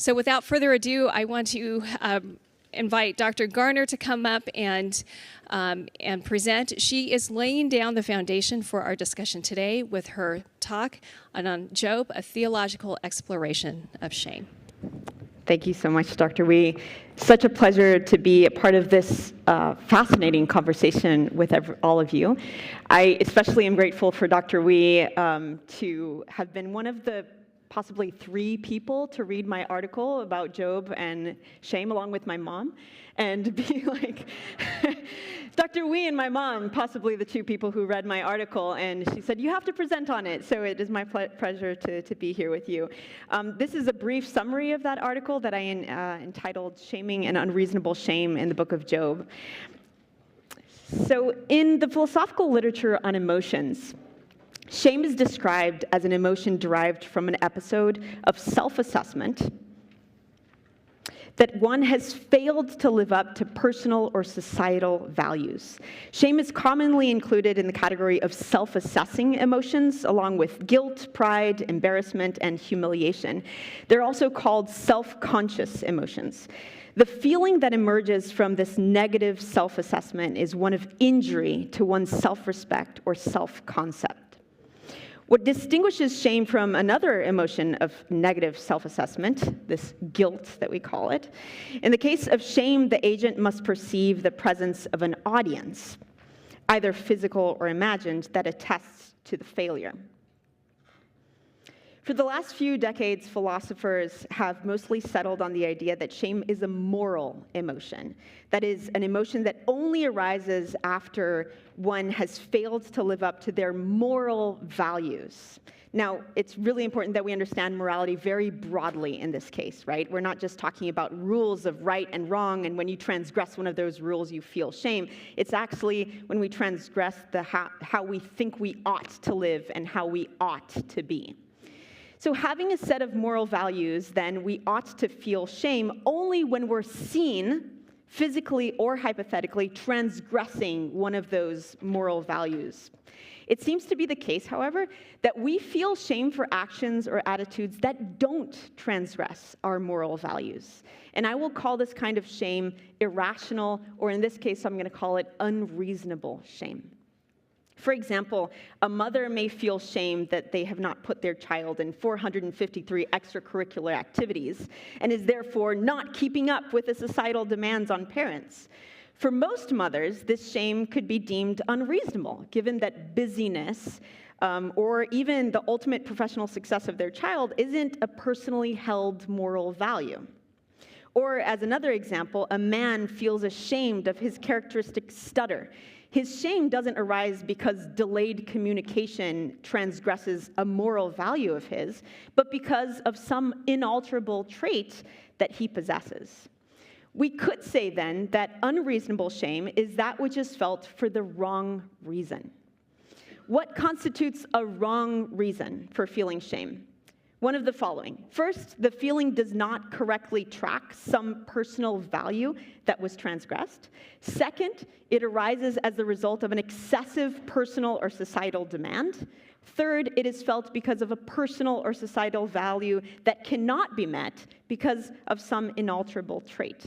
So without further ado, I want to invite Dr. Garner to come up and present. She is laying down the foundation for our discussion today with her talk on Job, a theological exploration of shame. Thank you so much, Dr. Wee. Such a pleasure to be a part of this fascinating conversation with all of you. I especially am grateful for Dr. Wee to have been one of the possibly 3 people to read my article about Job and shame, along with my mom, and be like, Dr. Wee and my mom, possibly the 2 people who read my article, and she said, you have to present on it, so it is my pleasure to be here with you. This is a brief summary of that article that I entitled Shaming and Unreasonable Shame in the Book of Job. So in the philosophical literature on emotions, shame is described as an emotion derived from an episode of self-assessment that one has failed to live up to personal or societal values. Shame is commonly included in the category of self-assessing emotions, along with guilt, pride, embarrassment, and humiliation. They're also called self-conscious emotions. The feeling that emerges from this negative self-assessment is one of injury to one's self-respect or self-concept. What distinguishes shame from another emotion of negative self-assessment, this guilt that we call it, in the case of shame, the agent must perceive the presence of an audience, either physical or imagined, that attests to the failure. For the last few decades, philosophers have mostly settled on the idea that shame is a moral emotion. That is, an emotion that only arises after one has failed to live up to their moral values. Now, it's really important that we understand morality very broadly in this case, right? We're not just talking about rules of right and wrong, and when you transgress one of those rules, you feel shame. It's actually when we transgress how we think we ought to live and how we ought to be. So having a set of moral values, then, we ought to feel shame only when we're seen, physically or hypothetically, transgressing one of those moral values. It seems to be the case, however, that we feel shame for actions or attitudes that don't transgress our moral values. And I will call this kind of shame irrational, or in this case, I'm going to call it unreasonable shame. For example, a mother may feel shame that they have not put their child in 453 extracurricular activities and is therefore not keeping up with the societal demands on parents. For most mothers, this shame could be deemed unreasonable, given that busyness or even the ultimate professional success of their child isn't a personally held moral value. Or, as another example, a man feels ashamed of his characteristic stutter. His shame doesn't arise because delayed communication transgresses a moral value of his, but because of some inalterable trait that he possesses. We could say then that unreasonable shame is that which is felt for the wrong reason. What constitutes a wrong reason for feeling shame? One of the following. First, the feeling does not correctly track some personal value that was transgressed. Second, it arises as the result of an excessive personal or societal demand. Third, it is felt because of a personal or societal value that cannot be met because of some inalterable trait.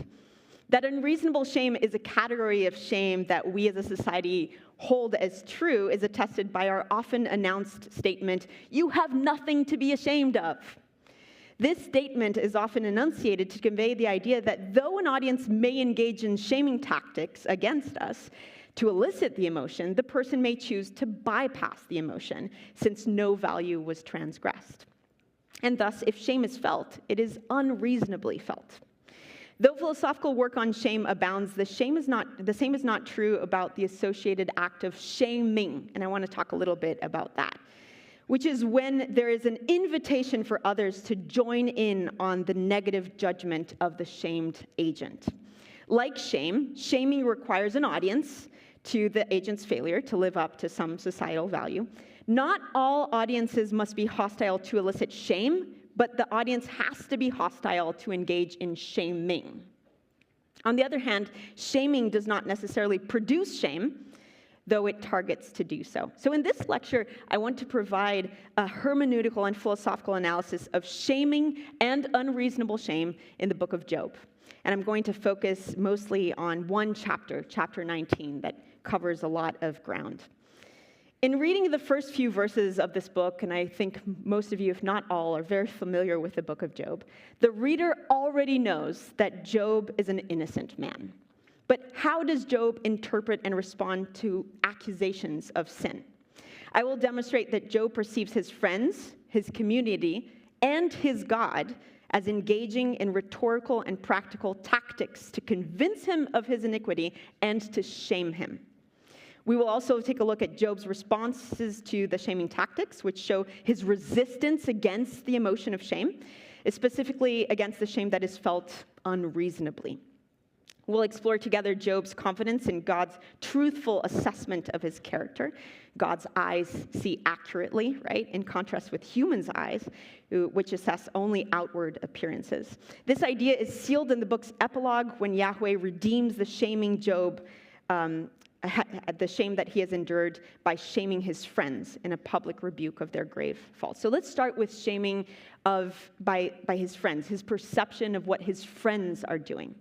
That unreasonable shame is a category of shame that we as a society hold as true is attested by our often announced statement, "You have nothing to be ashamed of." This statement is often enunciated to convey the idea that though an audience may engage in shaming tactics against us to elicit the emotion, the person may choose to bypass the emotion since no value was transgressed. And thus, if shame is felt, it is unreasonably felt. Though philosophical work on shame abounds, the same is not true about the associated act of shaming, and I want to talk a little bit about that, which is when there is an invitation for others to join in on the negative judgment of the shamed agent. Like shame, shaming requires an audience to the agent's failure to live up to some societal value. Not all audiences must be hostile to elicit shame, but the audience has to be hostile to engage in shaming. On the other hand, shaming does not necessarily produce shame. though it targets to do so. So in this lecture, I want to provide a hermeneutical and philosophical analysis of shaming and unreasonable shame in the book of Job. And I'm going to focus mostly on one chapter, chapter 19, that covers a lot of ground. In reading the first few verses of this book, and I think most of you, if not all, are very familiar with the book of Job, the reader already knows that Job is an innocent man. But how does Job interpret and respond to accusations of sin? I will demonstrate that Job perceives his friends, his community, and his God as engaging in rhetorical and practical tactics to convince him of his iniquity and to shame him. We will also take a look at Job's responses to the shaming tactics, which show his resistance against the emotion of shame, specifically against the shame that is felt unreasonably. We'll explore together Job's confidence in God's truthful assessment of his character. God's eyes see accurately, right, in contrast with humans' eyes, which assess only outward appearances. This idea is sealed in the book's epilogue when Yahweh redeems the shaming Job, the shame that he has endured by shaming his friends in a public rebuke of their grave faults. So let's start with shaming by his friends, his perception of what his friends are doing.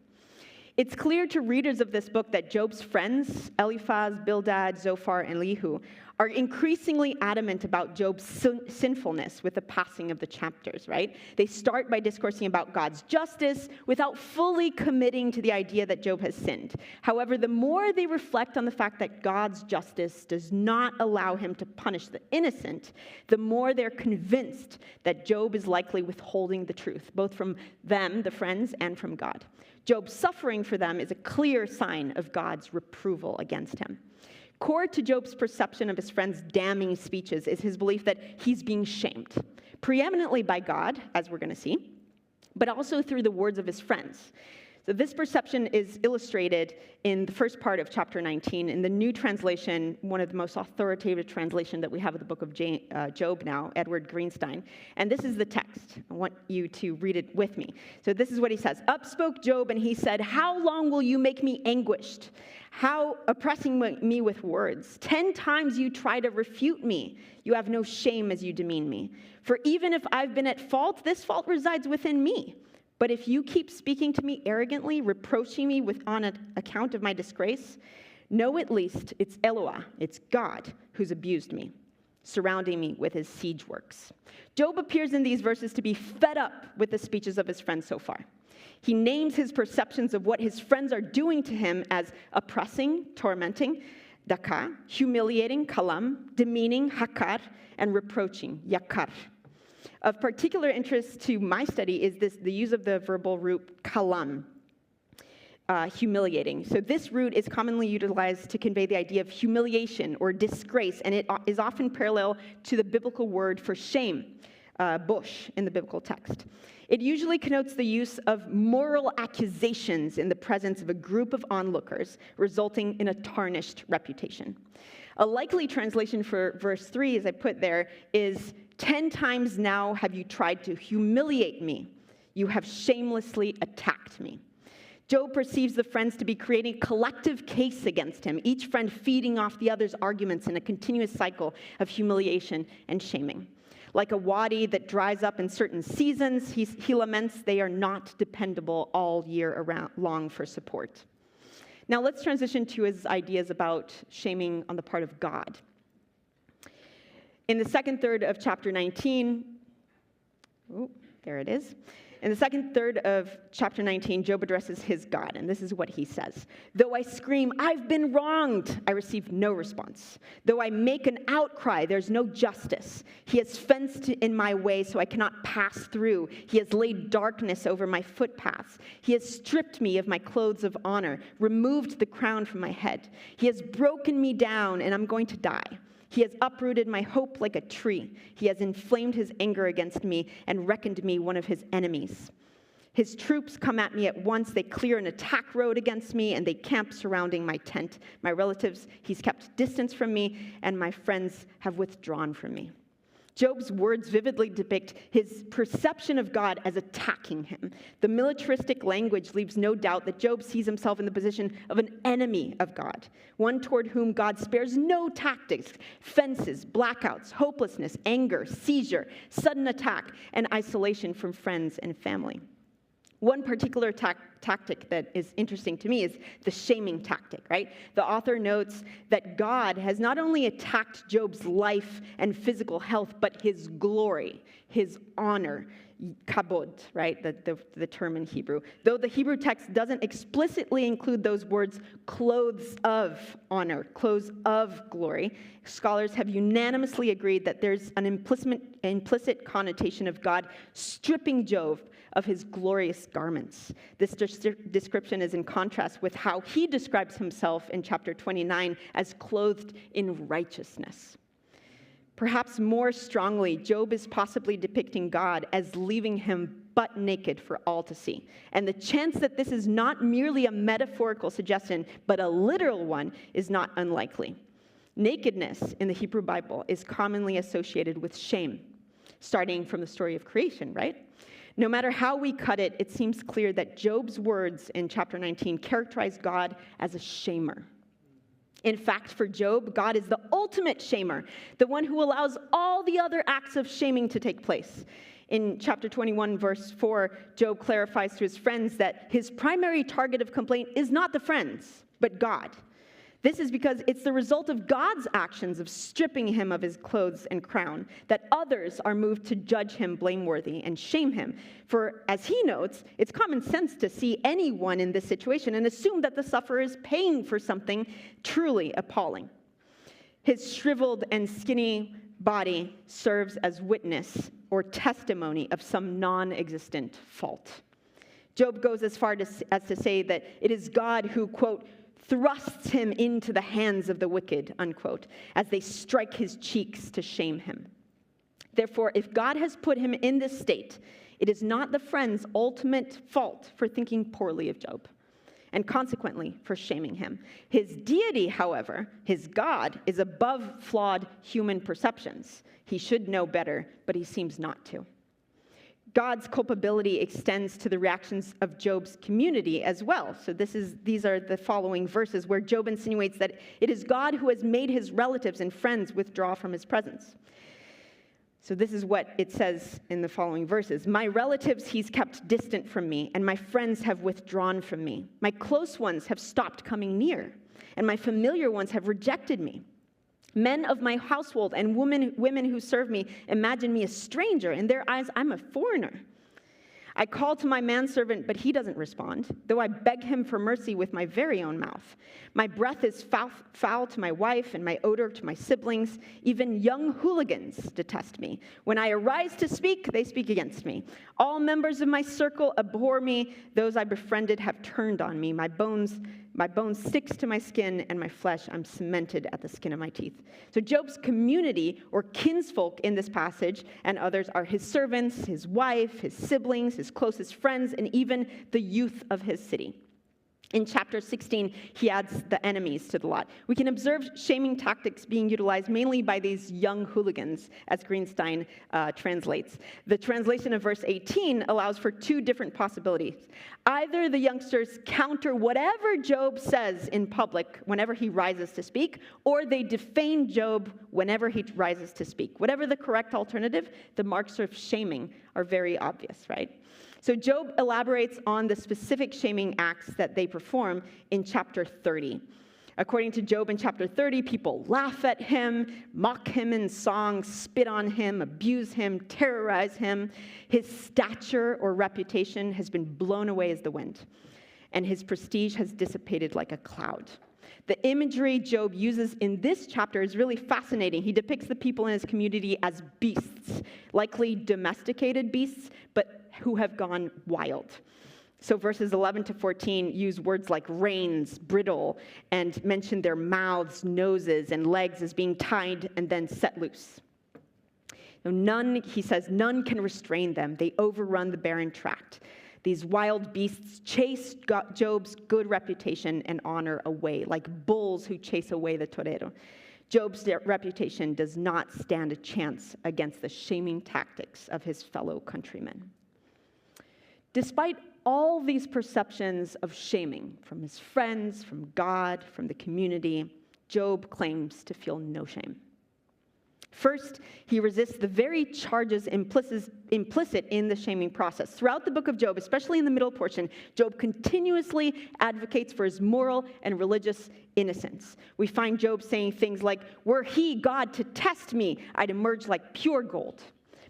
It's clear to readers of this book that Job's friends, Eliphaz, Bildad, Zophar, and Elihu, are increasingly adamant about Job's sinfulness with the passing of the chapters, right? They start by discoursing about God's justice without fully committing to the idea that Job has sinned. However, the more they reflect on the fact that God's justice does not allow him to punish the innocent, the more they're convinced that Job is likely withholding the truth, both from them, the friends, and from God. Job's suffering for them is a clear sign of God's reproval against him. Core to Job's perception of his friends' damning speeches is his belief that he's being shamed, preeminently by God, as we're going to see, but also through the words of his friends. So this perception is illustrated in the first part of chapter 19. In the New Translation, one of the most authoritative translations that we have of the book of Job now, Edward Greenstein. And this is the text. I want you to read it with me. So this is what he says. Up spoke Job, and he said, "How long will you make me anguished? How oppressing me with words? 10 times you try to refute me. You have no shame as you demean me. For even if I've been at fault, this fault resides within me. But if you keep speaking to me arrogantly, reproaching me on account of my disgrace, know at least it's Eloah, it's God, who's abused me, surrounding me with his siege works." Job appears in these verses to be fed up with the speeches of his friends so far. He names his perceptions of what his friends are doing to him as oppressing, tormenting, daka, humiliating, kalam, demeaning, hakar, and reproaching, yakar. Of particular interest to my study is the use of the verbal root kalam, humiliating. So this root is commonly utilized to convey the idea of humiliation or disgrace, and it is often parallel to the biblical word for shame, bush, in the biblical text. It usually connotes the use of moral accusations in the presence of a group of onlookers, resulting in a tarnished reputation. A likely translation for verse 3, as I put there, is 10 times now have you tried to humiliate me. You have shamelessly attacked me. Job perceives the friends to be creating a collective case against him, each friend feeding off the other's arguments in a continuous cycle of humiliation and shaming. Like a wadi that dries up in certain seasons, he laments they are not dependable all year long for support. Now let's transition to his ideas about shaming on the part of God. In the second third of chapter 19, there it is. In the second third of chapter 19, Job addresses his God, and this is what he says. Though I scream, I've been wronged, I receive no response. Though I make an outcry, there's no justice. He has fenced in my way so I cannot pass through. He has laid darkness over my footpaths. He has stripped me of my clothes of honor, removed the crown from my head. He has broken me down, and I'm going to die. He has uprooted my hope like a tree. He has inflamed his anger against me and reckoned me one of his enemies. His troops come at me at once. They clear an attack road against me, and they camp surrounding my tent. My relatives, he's kept distance from me, and my friends have withdrawn from me. Job's words vividly depict his perception of God as attacking him. The militaristic language leaves no doubt that Job sees himself in the position of an enemy of God, one toward whom God spares no tactics, fences, blackouts, hopelessness, anger, seizure, sudden attack, and isolation from friends and family. One particular tactic that is interesting to me is the shaming tactic, right? The author notes that God has not only attacked Job's life and physical health, but his glory, his honor, kabod, right? The term in Hebrew. Though the Hebrew text doesn't explicitly include those words, clothes of honor, clothes of glory, scholars have unanimously agreed that there's an implicit connotation of God stripping Job of his glorious garments. This description is in contrast with how he describes himself in chapter 29 as clothed in righteousness. Perhaps more strongly, Job is possibly depicting God as leaving him butt naked for all to see. And the chance that this is not merely a metaphorical suggestion, but a literal one, is not unlikely. Nakedness in the Hebrew Bible is commonly associated with shame, starting from the story of creation, right? No matter how we cut it, it seems clear that Job's words in chapter 19 characterize God as a shamer. In fact, for Job, God is the ultimate shamer, the one who allows all the other acts of shaming to take place. In chapter 21, verse 4, Job clarifies to his friends that his primary target of complaint is not the friends, but God. This is because it's the result of God's actions of stripping him of his clothes and crown that others are moved to judge him blameworthy and shame him. For, as he notes, it's common sense to see anyone in this situation and assume that the sufferer is paying for something truly appalling. His shriveled and skinny body serves as witness or testimony of some non-existent fault. Job goes as far as to say that it is God who, quote, thrusts him into the hands of the wicked, unquote, as they strike his cheeks to shame him. Therefore, if God has put him in this state, it is not the friend's ultimate fault for thinking poorly of Job, and consequently for shaming him. His deity, however, his God, is above flawed human perceptions. He should know better, but he seems not to. God's culpability extends to the reactions of Job's community as well. So these are the following verses where Job insinuates that it is God who has made his relatives and friends withdraw from his presence. So this is what it says in the following verses. My relatives he's kept distant from me, and my friends have withdrawn from me. My close ones have stopped coming near, and my familiar ones have rejected me. Men of my household and women who serve me imagine me a stranger. In their eyes, I'm a foreigner. I call to my manservant, but he doesn't respond, though I beg him for mercy with my very own mouth. My breath is foul to my wife and my odor to my siblings. Even young hooligans detest me. When I arise to speak, they speak against me. All members of my circle abhor me. Those I befriended have turned on me. My bones sticks to my skin, and my flesh, I'm cemented at the skin of my teeth. So Job's community, or kinsfolk in this passage, and others, are his servants, his wife, his siblings, his closest friends, and even the youth of his city. In chapter 16, he adds the enemies to the lot. We can observe shaming tactics being utilized mainly by these young hooligans, as Greenstein translates. The translation of verse 18 allows for two different possibilities. Either the youngsters counter whatever Job says in public whenever he rises to speak, or they defame Job whenever he rises to speak. Whatever the correct alternative, the marks of shaming are very obvious, right? So Job elaborates on the specific shaming acts that they perform in chapter 30. According to Job in chapter 30, people laugh at him, mock him in song, spit on him, abuse him, terrorize him. His stature or reputation has been blown away as the wind, and his prestige has dissipated like a cloud. The imagery Job uses in this chapter is really fascinating. He depicts the people in his community as beasts, likely domesticated beasts, but who have gone wild. So verses 11 to 14 use words like reins, brittle, and mention their mouths, noses, and legs as being tied and then set loose. None, he says, none can restrain them. They overrun the barren tract. These wild beasts chase Job's good reputation and honor away, like bulls who chase away the torero. Job's reputation does not stand a chance against the shaming tactics of his fellow countrymen. Despite all these perceptions of shaming from his friends, from God, from the community, Job claims to feel no shame. First, he resists the very charges implicit in the shaming process. Throughout the book of Job, especially in the middle portion, Job continuously advocates for his moral and religious innocence. We find Job saying things like, "Were he, God, to test me, I'd emerge like pure gold.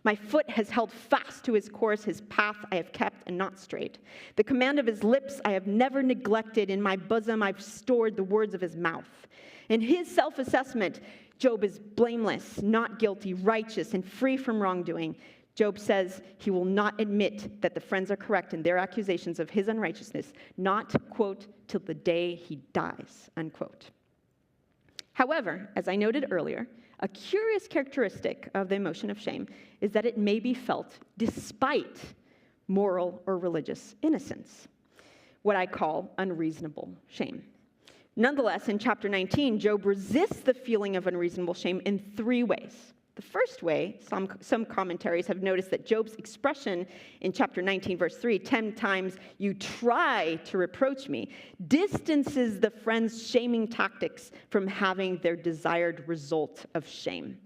My foot has held fast to his course, his path I have kept and not strayed. The command of his lips I have never neglected. In my bosom I've stored the words of his mouth." In his self-assessment, Job is blameless, not guilty, righteous, and free from wrongdoing. Job says he will not admit that the friends are correct in their accusations of his unrighteousness, not, quote, till the day he dies, unquote. However, as I noted earlier, a curious characteristic of the emotion of shame is that it may be felt despite moral or religious innocence, what I call unreasonable shame. Nonetheless, in chapter 19, Job resists the feeling of unreasonable shame in three ways. The first way, some commentaries have noticed that Job's expression in chapter 19, verse 3, 10 times, "You try to reproach me," distances the friends' shaming tactics from having their desired result of shame.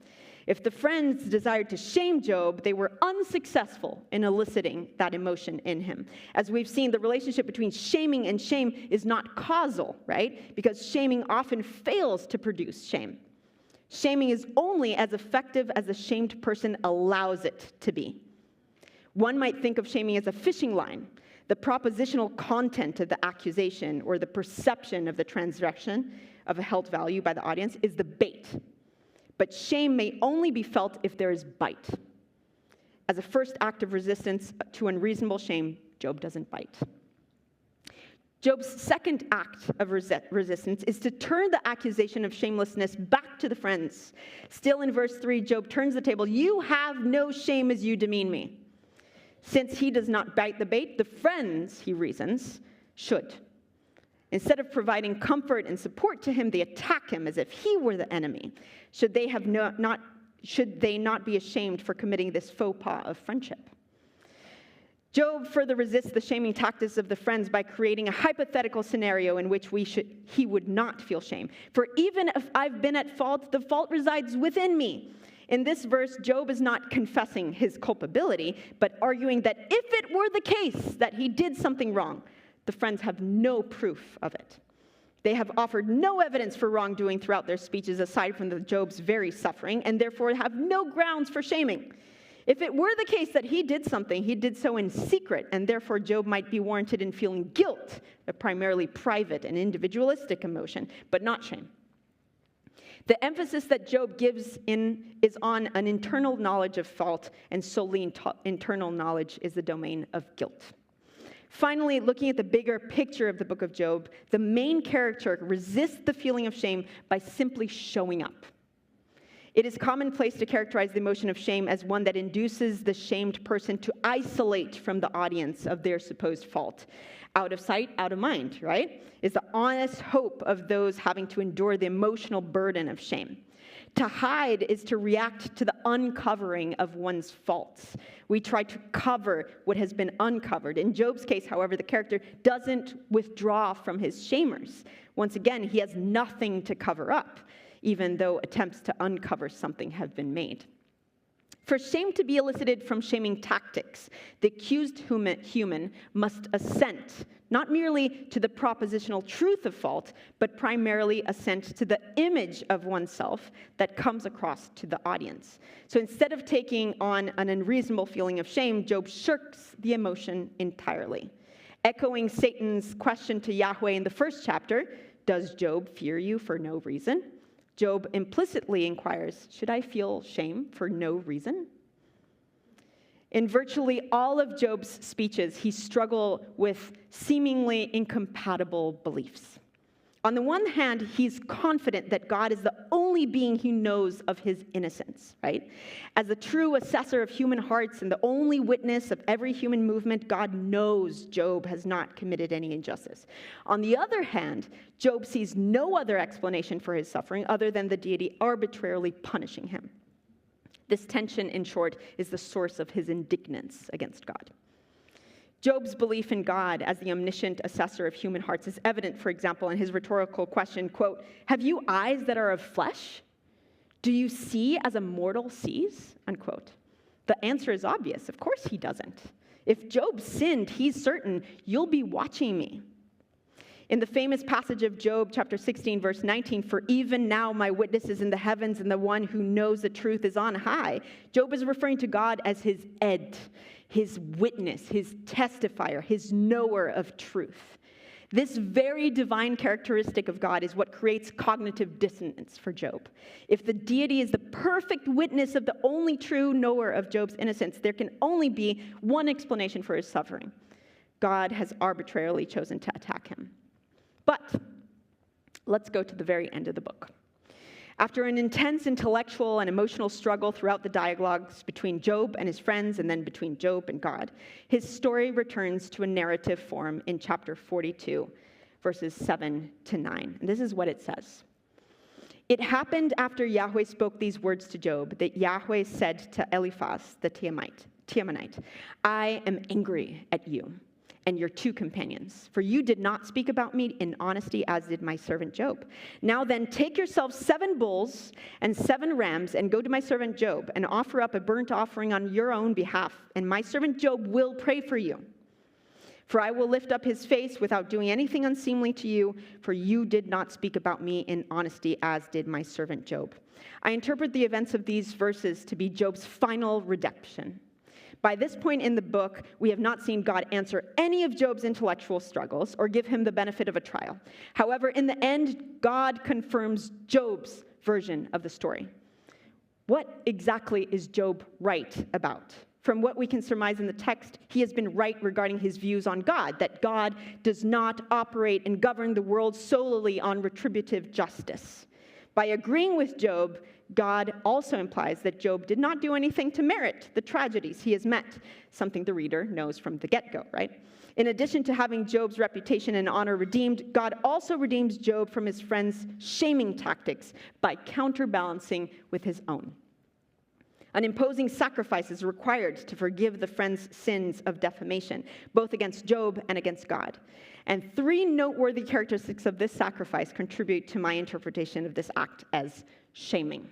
If the friends desired to shame Job, they were unsuccessful in eliciting that emotion in him. As we've seen, the relationship between shaming and shame is not causal, right? Because shaming often fails to produce shame. Shaming is only as effective as the shamed person allows it to be. One might think of shaming as a fishing line. The propositional content of the accusation or the perception of the transgression of a held value by the audience is the bait. But shame may only be felt if there is bite. As a first act of resistance to unreasonable shame, Job doesn't bite. Job's second act of resistance is to turn the accusation of shamelessness back to the friends. Still in verse 3, Job turns the table. "You have no shame as you demean me." Since he does not bite the bait, the friends, he reasons, should. Instead of providing comfort and support to him, they attack him as if he were the enemy. Should they not be ashamed for committing this faux pas of friendship? Job further resists the shaming tactics of the friends by creating a hypothetical scenario in which he would not feel shame. "For even if I've been at fault, the fault resides within me." In this verse, Job is not confessing his culpability, but arguing that if it were the case that he did something wrong, the friends have no proof of it. They have offered no evidence for wrongdoing throughout their speeches aside from Job's very suffering, and therefore have no grounds for shaming. If it were the case that he did something, he did so in secret, and therefore Job might be warranted in feeling guilt, a primarily private and individualistic emotion, but not shame. The emphasis that Job gives is on an internal knowledge of fault, and solely internal knowledge is the domain of guilt. Finally, looking at the bigger picture of the book of Job, the main character resists the feeling of shame by simply showing up. It is commonplace to characterize the emotion of shame as one that induces the shamed person to isolate from the audience of their supposed fault. Out of sight, out of mind, right? Is the honest hope of those having to endure the emotional burden of shame. To hide is to react to the uncovering of one's faults. We try to cover what has been uncovered. In Job's case, however, the character doesn't withdraw from his shamers. Once again, he has nothing to cover up, even though attempts to uncover something have been made. For shame to be elicited from shaming tactics, the accused human must assent, not merely to the propositional truth of fault, but primarily assent to the image of oneself that comes across to the audience. So instead of taking on an unreasonable feeling of shame, Job shirks the emotion entirely. Echoing Satan's question to Yahweh in the first chapter, "Does Job fear you for no reason?" Job implicitly inquires, "Should I feel shame for no reason?" In virtually all of Job's speeches, he struggles with seemingly incompatible beliefs. On the one hand, he's confident that God is the only being who knows of his innocence, right? As the true assessor of human hearts and the only witness of every human movement, God knows Job has not committed any injustice. On the other hand, Job sees no other explanation for his suffering other than the deity arbitrarily punishing him. This tension, in short, is the source of his indignance against God. Job's belief in God as the omniscient assessor of human hearts is evident, for example, in his rhetorical question, quote, "Have you eyes that are of flesh? Do you see as a mortal sees?" Unquote. The answer is obvious. Of course he doesn't. If Job sinned, he's certain, "You'll be watching me." In the famous passage of Job, chapter 16, verse 19, "For even now my witness is in the heavens, and the one who knows the truth is on high," Job is referring to God as his ed, his witness, his testifier, his knower of truth. This very divine characteristic of God is what creates cognitive dissonance for Job. If the deity is the perfect witness of the only true knower of Job's innocence, there can only be one explanation for his suffering. God has arbitrarily chosen to attack him. But let's go to the very end of the book. After an intense intellectual and emotional struggle throughout the dialogues between Job and his friends, and then between Job and God, his story returns to a narrative form in chapter 42, verses 7 to 9. And this is what it says. "It happened after Yahweh spoke these words to Job, that Yahweh said to Eliphaz the Temanite, 'I am angry at you and your two companions, for you did not speak about me in honesty, as did my servant Job. Now then, take yourselves 7 bulls and 7 rams, and go to my servant Job, and offer up a burnt offering on your own behalf, and my servant Job will pray for you. For I will lift up his face without doing anything unseemly to you, for you did not speak about me in honesty, as did my servant Job.'" I interpret the events of these verses to be Job's final redemption. By this point in the book, we have not seen God answer any of Job's intellectual struggles or give him the benefit of a trial. However, in the end, God confirms Job's version of the story. What exactly is Job right about? From what we can surmise in the text, he has been right regarding his views on God, that God does not operate and govern the world solely on retributive justice. By agreeing with Job, God also implies that Job did not do anything to merit the tragedies he has met, something the reader knows from the get-go, right? In addition to having Job's reputation and honor redeemed, God also redeems Job from his friends' shaming tactics by counterbalancing with his own. An imposing sacrifice is required to forgive the friends' sins of defamation, both against Job and against God. And 3 noteworthy characteristics of this sacrifice contribute to my interpretation of this act as shaming.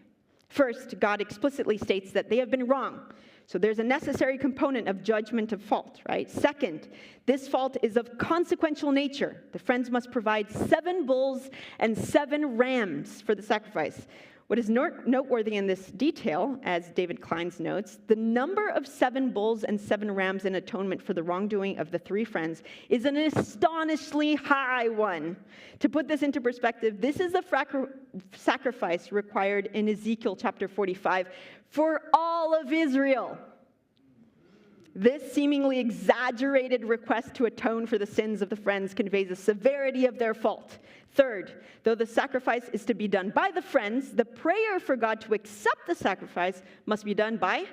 First, God explicitly states that they have been wrong. So there's a necessary component of judgment of fault, right? Second, this fault is of consequential nature. The friends must provide 7 bulls and 7 rams for the sacrifice. What is noteworthy in this detail, as David Klein's notes, the number of 7 bulls and 7 rams in atonement for the wrongdoing of the 3 friends is an astonishingly high one. To put this into perspective, this is the sacrifice required in Ezekiel chapter 45 for all of Israel. This seemingly exaggerated request to atone for the sins of the friends conveys the severity of their fault. Third, though the sacrifice is to be done by the friends, the prayer for God to accept the sacrifice must be done by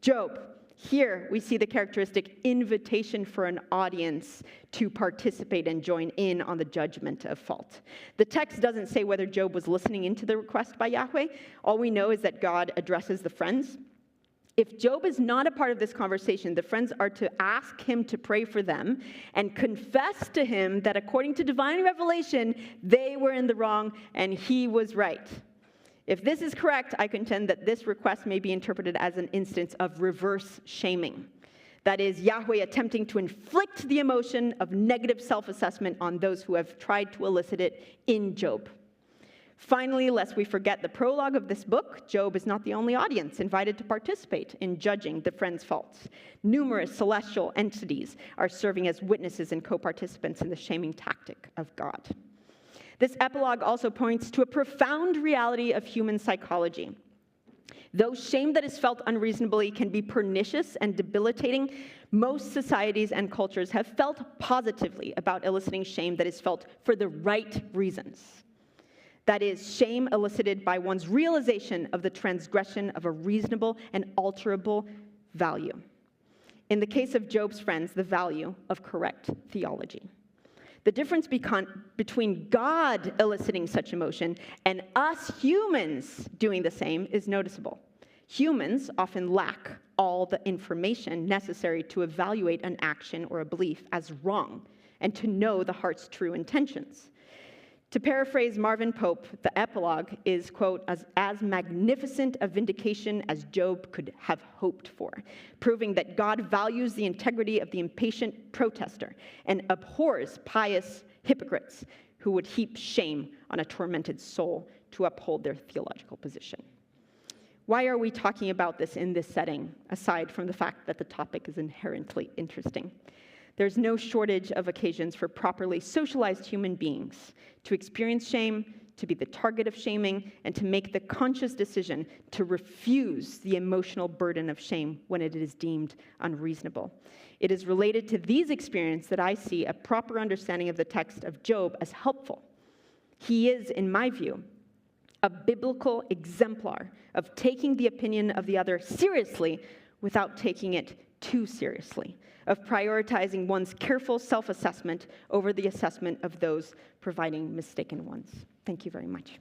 Job. Here we see the characteristic invitation for an audience to participate and join in on the judgment of fault. The text doesn't say whether Job was listening into the request by Yahweh. All we know is that God addresses the friends. If Job is not a part of this conversation, the friends are to ask him to pray for them and confess to him that according to divine revelation, they were in the wrong and he was right. If this is correct, I contend that this request may be interpreted as an instance of reverse shaming. That is, Yahweh attempting to inflict the emotion of negative self-assessment on those who have tried to elicit it in Job. Finally, lest we forget the prologue of this book, Job is not the only audience invited to participate in judging the friends' faults. Numerous celestial entities are serving as witnesses and co-participants in the shaming tactic of God. This epilogue also points to a profound reality of human psychology. Though shame that is felt unreasonably can be pernicious and debilitating, most societies and cultures have felt positively about eliciting shame that is felt for the right reasons. That is, shame elicited by one's realization of the transgression of a reasonable and alterable value. In the case of Job's friends, the value of correct theology. The difference between God eliciting such emotion and us humans doing the same is noticeable. Humans often lack all the information necessary to evaluate an action or a belief as wrong and to know the heart's true intentions. To paraphrase Marvin Pope, the epilogue is, quote, as magnificent a vindication as Job could have hoped for, proving that God values the integrity of the impatient protester and abhors pious hypocrites who would heap shame on a tormented soul to uphold their theological position. Why are we talking about this in this setting, aside from the fact that the topic is inherently interesting? There's no shortage of occasions for properly socialized human beings to experience shame, to be the target of shaming, and to make the conscious decision to refuse the emotional burden of shame when it is deemed unreasonable. It is related to these experiences that I see a proper understanding of the text of Job as helpful. He is, in my view, a biblical exemplar of taking the opinion of the other seriously without taking it too seriously, of prioritizing one's careful self-assessment over the assessment of those providing mistaken ones. Thank you very much.